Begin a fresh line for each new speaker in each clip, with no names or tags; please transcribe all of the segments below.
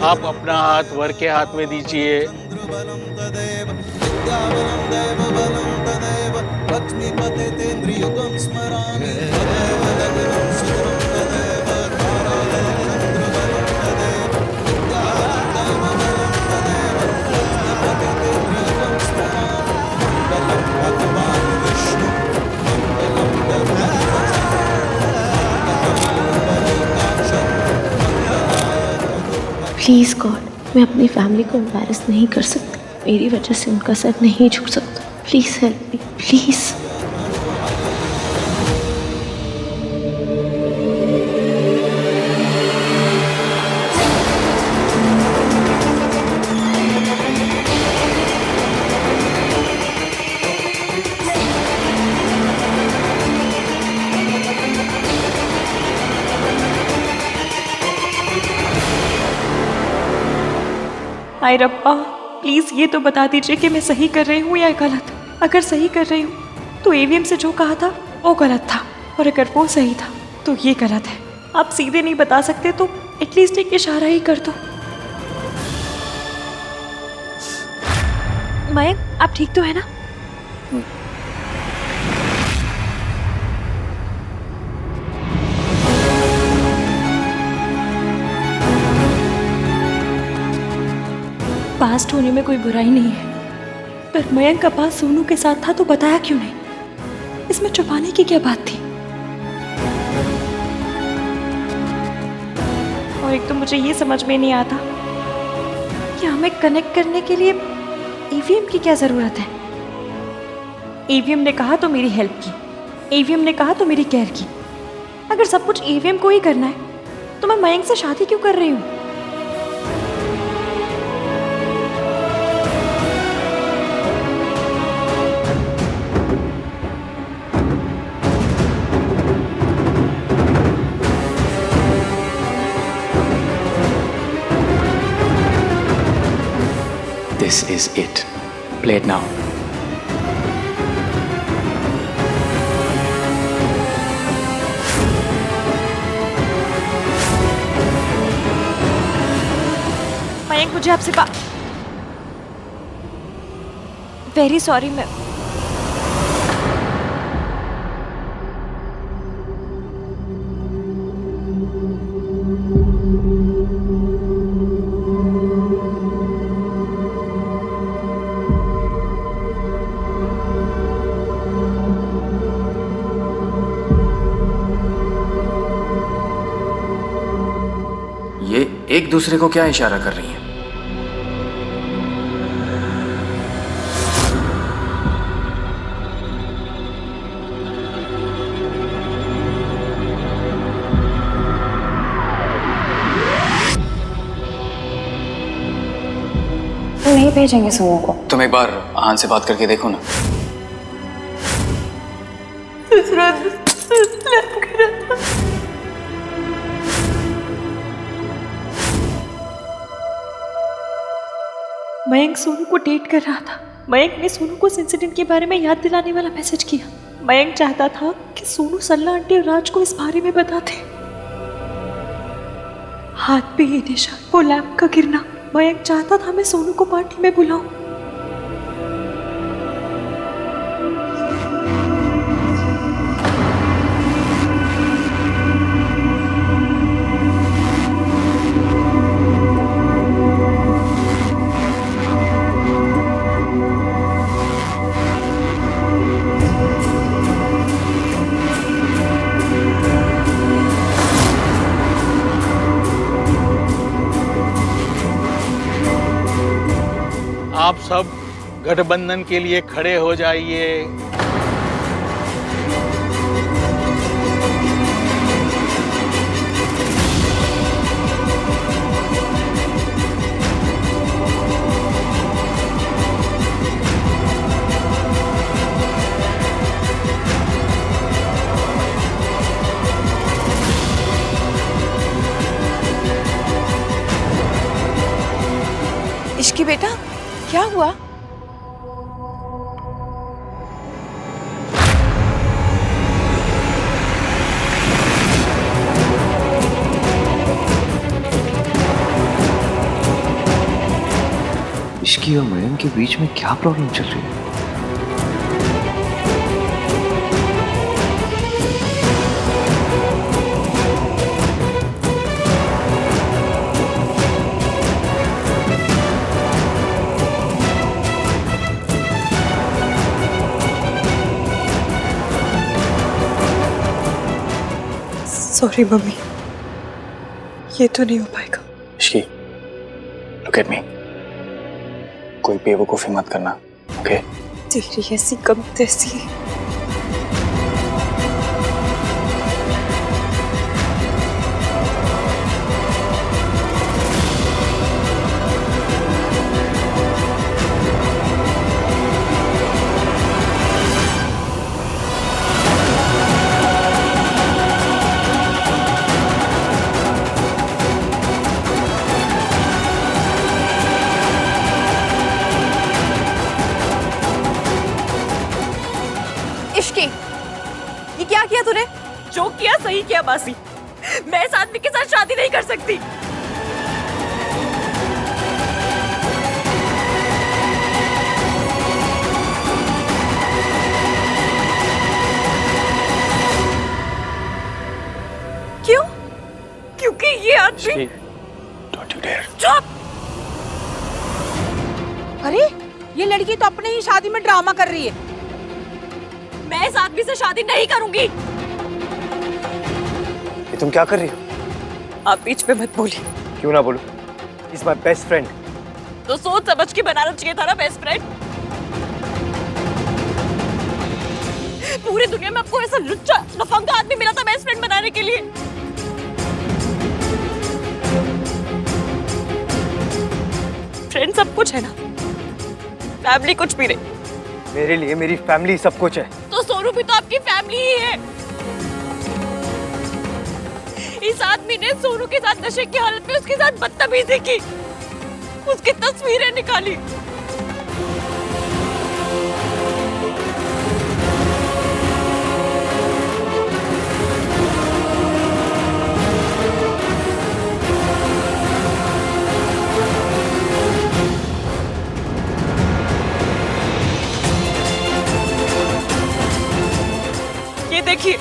आप अपना हाथ वर के हाथ में दीजिए।
प्लीज़ गॉड, मैं अपनी फैमिली को एम्बैरस नहीं कर सकती। मेरी वजह से उनका सर नहीं झुक सकता। Please help me, please.
हाय रब्बा, प्लीज़ ये तो बता दीजिए कि मैं सही कर रही हूँ या गलत। अगर सही कर रही हूँ तो एवीएम से जो कहा था वो गलत था, और अगर वो सही था तो ये गलत है। आप सीधे नहीं बता सकते तो एटलीस्ट एक इशारा ही कर दो। मयंक, आप ठीक तो है ना? पास्ट होने में कोई बुराई नहीं है, पर मयंक का पास सोनू के साथ था तो बताया क्यों नहीं? इसमें छुपाने की क्या बात थी? और एक तो मुझे ये समझ में नहीं आता कि हमें कनेक्ट करने के लिए ईवीएम की क्या जरूरत है। ईवीएम ने कहा तो मेरी हेल्प की, ईवीएम ने कहा तो मेरी केयर की। अगर सब कुछ ईवीएम को ही करना है तो मैं मयंक से शादी क्यों कर रही हूँ?
This is it. Play it now.
Mayank, मुझे आपसे वेरी सॉरी। मैं
ये एक दूसरे को क्या इशारा कर रही हैं?
नहीं भेजेंगे सोनू को।
तुम एक बार आहान से बात करके देखो ना।
मयंक सोनू को डेट कर रहा था। मयंक ने सोनू को इस इंसिडेंट के बारे में याद दिलाने वाला मैसेज किया। मयंक चाहता था कि सोनू सल्ला आंटी और राज को इस बारे में बताते। हाथ पे ये निशान, वो लैंप का गिरना। मयंक चाहता था मैं सोनू को पार्टी में बुलाऊं।
आप सब गठबंधन के लिए खड़े हो जाइए।
इश्की बेटा, क्या हुआ?
इसकी और मरियम के बीच में क्या प्रॉब्लम चल रही है?
सॉरी मम्मी, ये तो नहीं हो पाएगा।
Ishki, look at me. कोई बेवकूफी मत करना, ओके?
तेरी ऐसी कम तैसी।
इश्की, ये क्या किया तूने?
जो किया सही किया मासी। मैं इस आदमी के साथ शादी नहीं कर सकती। क्यों? क्योंकि ये आदमी।
Don't you dare.
चुप!
अरे ये लड़की तो अपने ही शादी में ड्रामा कर रही है।
मैं इस आदमी से शादी नहीं करूंगी।
ये तुम क्या कर रही हो?
आप बीच में मत बोलिए।
क्यों ना बोलूं? Is my best friend.
तो सोच समझ के बनाना चाहिए था ना बेस्ट फ्रेंड। पूरी दुनिया में आपको ऐसा लुच्चा लफंगा आदमी मिला था बेस्ट फ्रेंड बनाने के लिए। फ्रेंड सब कुछ है ना, फैमिली कुछ भी नहीं।
मेरे लिए मेरी फैमिली सब कुछ है।
तो सोनू भी तो आपकी फैमिली ही है। इस आदमी ने सोनू के साथ नशे की हालत में उसके साथ बदतमीजी की, उसकी तस्वीरें निकाली। ये देखिए,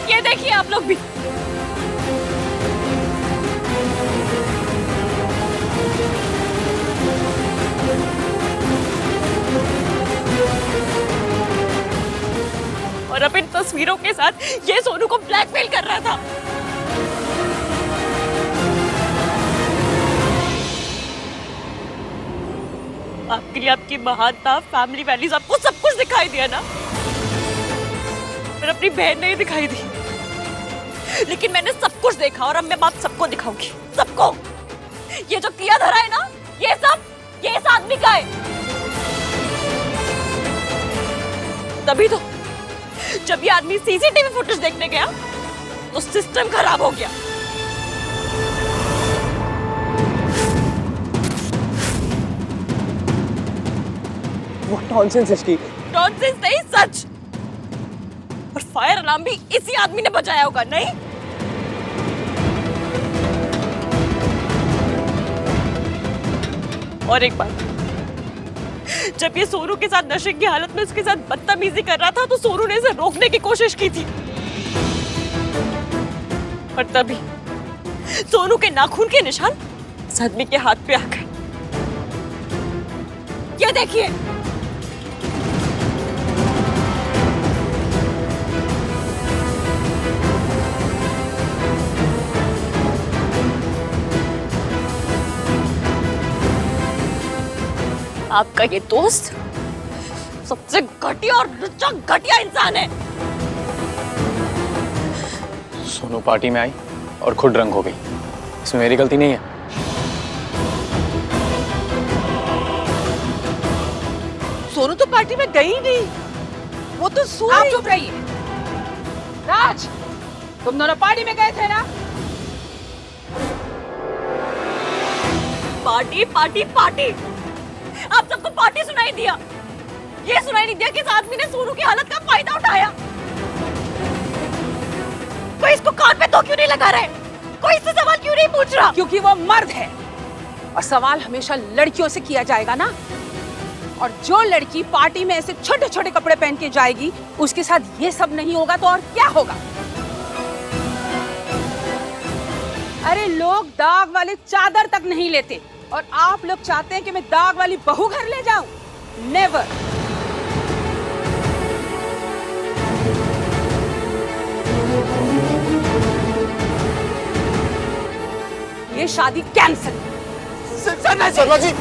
ये देखिए आप लोग भी। और अब इन तस्वीरों के साथ ये सोनू को ब्लैकमेल कर रहा था। आपके लिए आपकी महानता, फैमिली वैल्यूज, आपको सब कुछ दिखाई दिया ना, पर अपनी बहन नहीं दिखाई दी। लेकिन मैंने सब कुछ देखा और अब मैं बात सबको दिखाऊंगी, सबको। ये जो किया धरा है ना, ये सब ये इस आदमी का है। तभी तो जब ये आदमी सीसीटीवी फुटेज देखने गया तो सिस्टम खराब हो गया।
What nonsense is this?
Nonsense नहीं, सच। और फायर अलार्म भी इसी आदमी ने बजाया होगा, नहीं? और एक बात, जब ये सोनू के साथ नशे की हालत में उसके साथ बदतमीजी कर रहा था तो सोनू ने इसे रोकने की कोशिश की थी, और तभी सोनू के नाखून के निशान इस आदमी के हाथ पे आ गए। ये देखिए, आपका ये दोस्त सबसे घटिया और लुच्चा घटिया इंसान है।
सोनू पार्टी में आई और खुद ड्रंक हो गई, इसमें मेरी गलती नहीं है।
सोनू तो पार्टी में गई नहीं, वो तो सो
आप चुप रहिए। राज, तुम दोनों पार्टी में गए थे ना?
पार्टी पार्टी पार्टी, आप सबको पार्टी सुनाई दिया। ये सुनाई नहीं दिया कि इस आदमी ने सोनू की हालत का फायदा उठाया। कोई इसको कान पे तो क्यों नहीं लगा रहा है? कोई इससे सवाल क्यों नहीं पूछ रहा?
क्योंकि वो मर्द है और सवाल हमेशा लड़कियों से किया जाएगा ना। और जो लड़की पार्टी में ऐसे छोटे छोटे कपड़े पहन के जाएगी, उसके साथ ये सब नहीं होगा तो और क्या होगा? अरे लोग दाग वाले चादर तक नहीं लेते और आप लोग चाहते हैं कि मैं दाग वाली बहू घर ले जाऊं? नेवर। ये शादी कैंसिल।
शर्मा जी,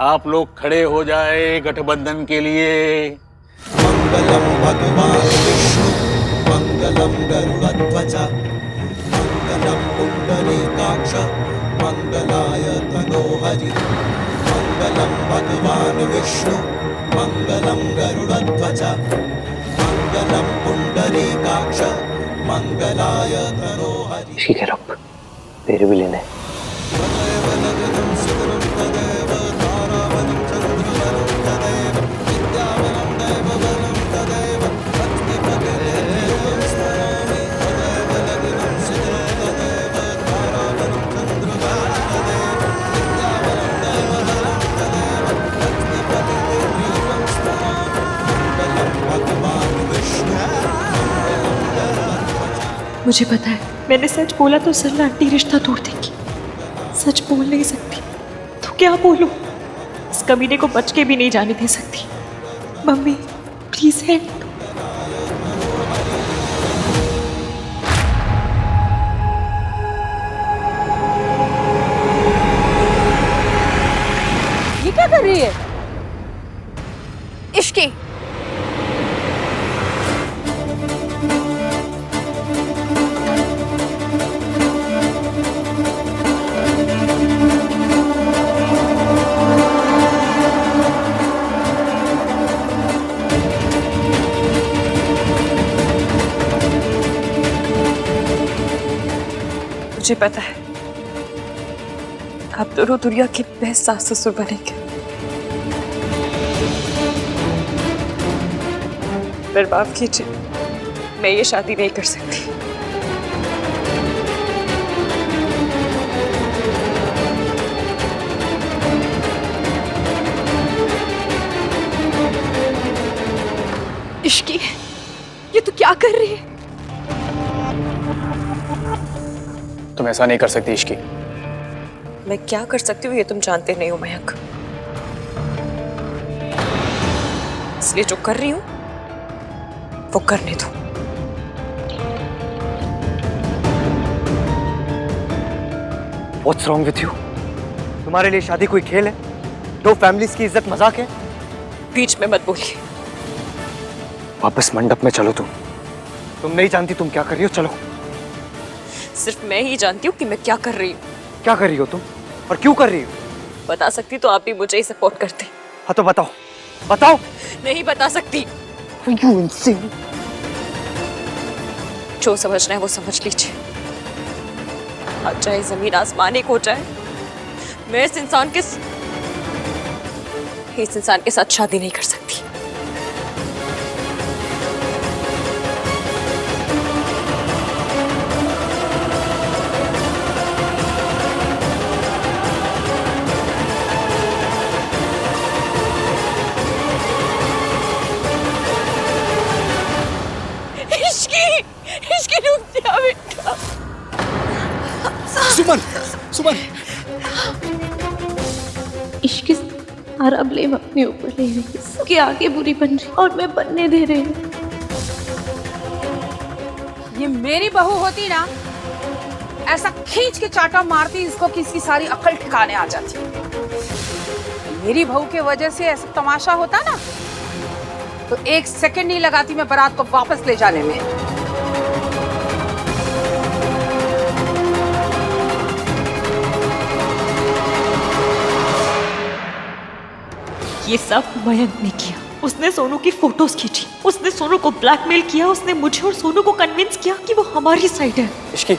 आप लोग खड़े हो जाए गठबंधन के लिए।
मंगलम भगवान विष्णु मंगलम गरुड़ध्वज मंगलम पुंडरीकाक्ष मंगलाय तनोहरि मंगलम भगवान विष्णु मंगलम गरुड़ध्वज मंगलम पुंडरीकाक्ष मंगलाय तनोहरि।
इश्की के रब तेरे भी लेने।
मुझे पता है मैंने सच बोला तो सरला आंटी रिश्ता तोड़ देगी। सच बोल नहीं सकती तो क्या बोलूं? इस कमीने को बच के भी नहीं जाने दे सकती। Mummy please help.
ये क्या कर रही है?
इश्की मुझे पता है आप दोनों दुनिया के बेस्ट सास ससुर बनेंगे, पर माफ कीजिए मैं ये शादी नहीं कर सकती। इश्की ये तू क्या कर रही है?
तुम ऐसा नहीं कर सकती इश्की।
मैं क्या कर सकती हूँ ये तुम जानते नहीं हो मयंक, इसलिए जो कर रही हूँ वो करने दो।
What's wrong with you? तुम्हारे लिए शादी कोई खेल है? दो फैमिलीज की इज्जत मजाक है?
बीच में मत बोलिए।
वापस मंडप में चलो। तुम नहीं जानती तुम क्या कर रही हो। चलो।
सिर्फ मैं ही जानती हूँ कि मैं क्या कर रही हूँ।
क्या कर रही हो तुम और क्यों कर रही हो?
बता सकती तो आप भी मुझे ही सपोर्ट करते।
हाँ तो बताओ, बताओ।
नहीं बता सकती।
You insane?
जो समझना है वो समझ लीजिए। आज चाहे जमीन आसमान एक हो जाए, मैं इस इंसान के साथ शादी नहीं कर सकती। इश्की रुक जा बेटा।
सुमन, सुमन।
इश्क सारा ब्लेम अपने ऊपर ले रही है, सबके आगे बुरी बन रही और मैं बनने दे रही हूँ।
ये मेरी बहू होती ना, ऐसा खींच के चाटा मारती इसको कि इसकी सारी अक्ल ठिकाने आ जाती। मेरी बहू के वजह से ऐसा तमाशा होता ना तो 1 सेकंड नहीं लगाती मैं बारात को वापस ले जाने में।
ये सब मयंक ने किया। उसने सोनू की फोटोज खींची, उसने सोनू को ब्लैकमेल किया, उसने मुझे और सोनू को कन्विंस किया कि वो हमारी साइड है।
इश्की,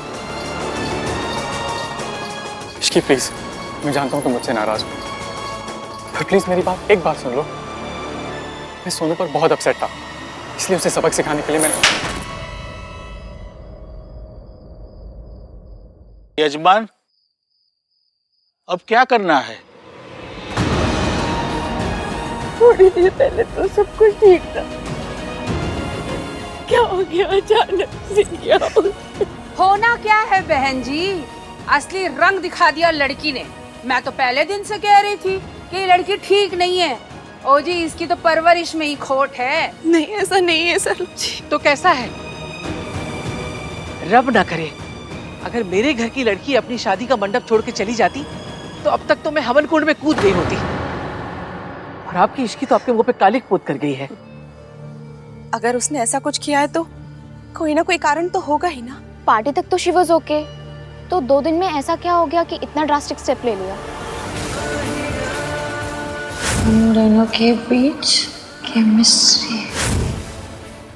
इश्की प्लीज, मैं जानता हूँ तुम मुझसे नाराज हो, पर प्लीज मेरी एक बात सुन लो। मैं सोनू पर बहुत अपसेट था, इसलिए उसे सबक सिखाने के लिए मैंने।
यजमान, अब क्या करना है?
थोड़ी देर पहले तो सब कुछ ठीक था, क्या हो गया अचानक से? क्या
होना क्या है बहन जी, असली रंग दिखा दिया लड़की ने। मैं तो पहले दिन से कह रही थी कि ये लड़की ठीक नहीं है। ओ जी, इसकी तो परवरिश में ही खोट है।
नहीं, ऐसा नहीं है सर जी। तो कैसा है? रब ना करे अगर मेरे घर की लड़की अपनी शादी का मंडप छोड़ के चली जाती तो अब तक तो मैं हवन कुंड में कूद गई होती। और आपकी इश्की तो आपके मुंह पे कालिक पोत कर गई है।
अगर उसने ऐसा कुछ किया है तो कोई ना कोई कारण तो होगा ही ना।
पार्टी तक तो शी वाज ओके, तो 2 दिन में ऐसा क्या हो गया कि इतना ड्रास्टिक स्टेप ले लिया?
हम दोनों के बीच केमिस्ट्री।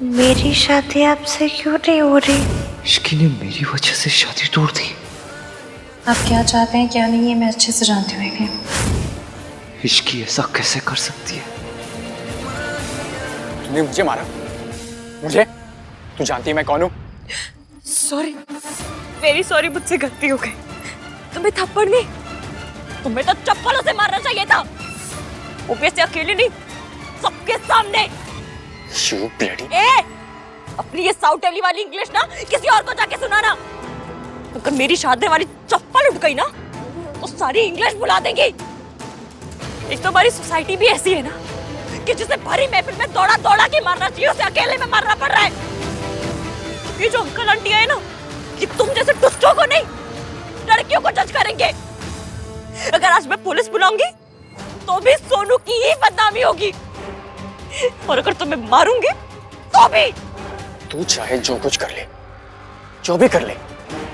मेरी शादी आपसे क्यों नहीं हो रही?
इश्की ने मेरी वजह से शादी तोड़ दी।
आप क्या चाहते हैं क्या नहीं, ये मैं अच्छे से जानती हूँ।
इश्की ऐसा कैसे कर सकती है?
तूने मुझे मारा? मुझे? तू जानती है मैं कौन हूँ?
सॉरी, वेरी सॉरी, मुझसे गलती हो गई। तुम्हें थप्पड़ नहीं, तुम्हें तो चप्पलों से मारना चाहिए था। वो भी ऐसे अकेले नहीं, सबके सामने।
You bloody...
अपनी ये साउथ वाली इंग्लिश ना किसी और को जाके सुनाना। अगर मेरी शादी वाली चप्पल उठ गई ना तो सारी इंग्लिश भुला देंगी। एक तो हमारी सोसाइटी भी ऐसी है ना कि जिसे भरी महफिल में दौड़ा दौड़ा के मारना चाहिए, उसे अकेले में मारना पड़ रहा है। ये जो अंकल आंटी है ना, कि तुम जैसे दुष्टों को नहीं, लड़कियों को जज करेंगे। अगर आज मैं पुलिस बुलाऊंगी तो भी सोनू की ही बदनामी होगी, और अगर तुम्हें मारूंगी तो भी।
तू चाहे जो कुछ कर ले, जो भी कर ले,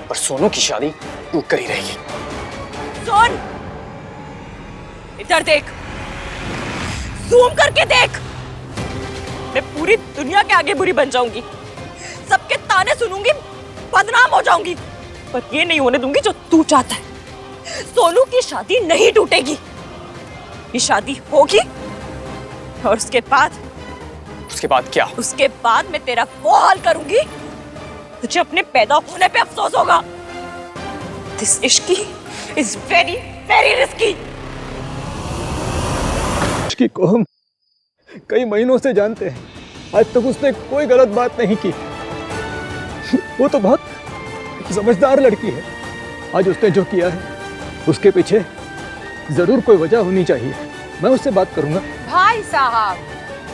पर सोनू की शादी तू कर ही रहेगी।
सुन, इधर देख, जूम करके देख। मैं पूरी दुनिया के आगे बुरी बन जाऊंगी, सबके ताने सुनूंगी, बदनाम हो जाऊंगी, पर ये नहीं होने दूंगी जो तू चाहता है। सोनू की शादी नहीं टूटेगी, ये शादी होगी, और उसके बाद
क्या?
उसके बाद मैं तेरा वो हाल करूंगी, तुझे अपने पैदा होने पे अफसोस होगा। This Ishki is very very risky.
Ishki को हम कई महीनों से जानते हैं, आज तक उसने कोई गलत बात नहीं की। वो तो बहुत समझदार लड़की है। आज उसने जो किया है उसके पीछे जरूर कोई वजह होनी चाहिए। मैं उससे बात करूंगा।
भाई साहब,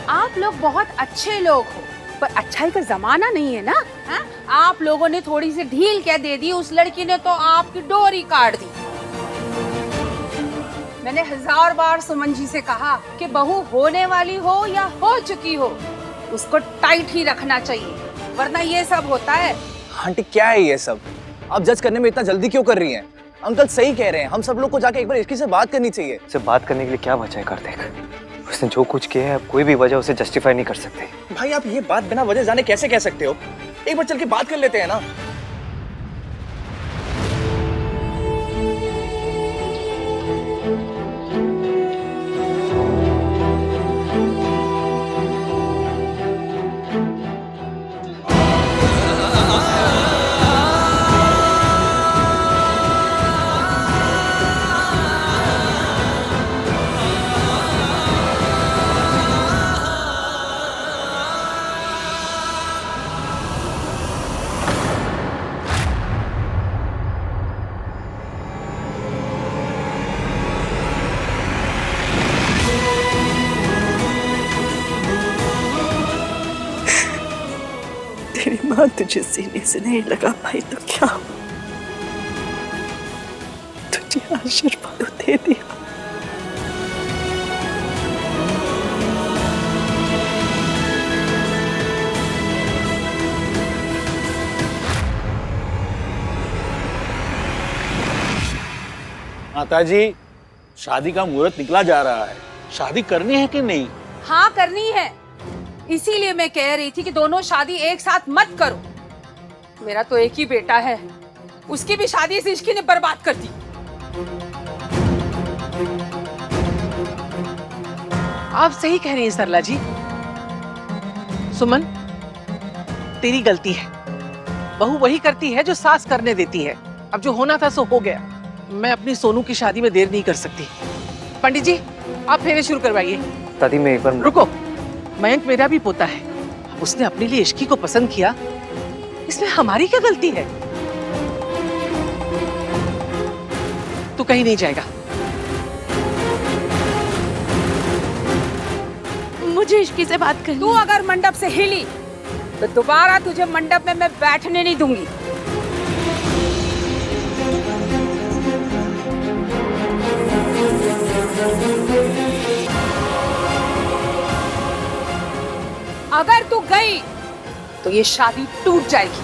आप लोग बहुत अच्छे लोग हो, पर अच्छाई का जमाना नहीं है ना। हा? आप लोगों ने थोड़ी सी ढील क्या दे दी, उस लड़की ने तो आपकी डोरी काट दी। मैंने 1000 बार सुमन जी से कहा कि बहू होने वाली हो या हो चुकी हो, उसको टाइट ही रखना चाहिए, वरना ये सब होता है।
आंटी क्या है ये सब? आप जज करने में इतना जल्दी क्यों कर रही हैं? अंकल सही कह रहे हैं, हम सब लोग को जाके एक बार इश्की से बात करनी चाहिए।
उससे बात करने के लिए क्या वजह है कार्तिक? उसने जो कुछ किया है अब कोई भी वजह उसे जस्टिफाई नहीं कर सकते।
भाई आप ये बात बिना वजह जाने कैसे कह सकते हो? एक बार चल के बात कर लेते हैं ना।
तेरी माँ तुझे सीने से नहीं लगा पाई तो क्या, तुझे आशीर्वाद दे दिया।
माताजी, शादी का मुहूर्त निकला जा रहा है। शादी करनी है कि नहीं?
हाँ करनी है, इसीलिए मैं कह रही थी कि दोनों शादी एक साथ मत करो। मेरा तो एक ही बेटा है, उसकी भी शादी इस इश्की ने बर्बाद कर दी।
आप सही कह रही हैं सरला जी। सुमन, तेरी गलती है। बहू वही करती है जो सास करने देती है। अब जो होना था सो हो गया। मैं अपनी सोनू की शादी में देर नहीं कर सकती। पंडित जी, आप फेरे शुरू करवाइए।
दादी मैं एक बार
रुको, मयंक मेरा भी पोता है। उसने अपने लिए इश्की को पसंद किया, इसमें हमारी क्या गलती है? तू कहीं नहीं जाएगा।
मुझे इश्की से बात करनी।
तू अगर मंडप से हिली तो दोबारा तुझे मंडप में मैं बैठने नहीं दूंगी। अगर तू गई तो ये शादी टूट जाएगी।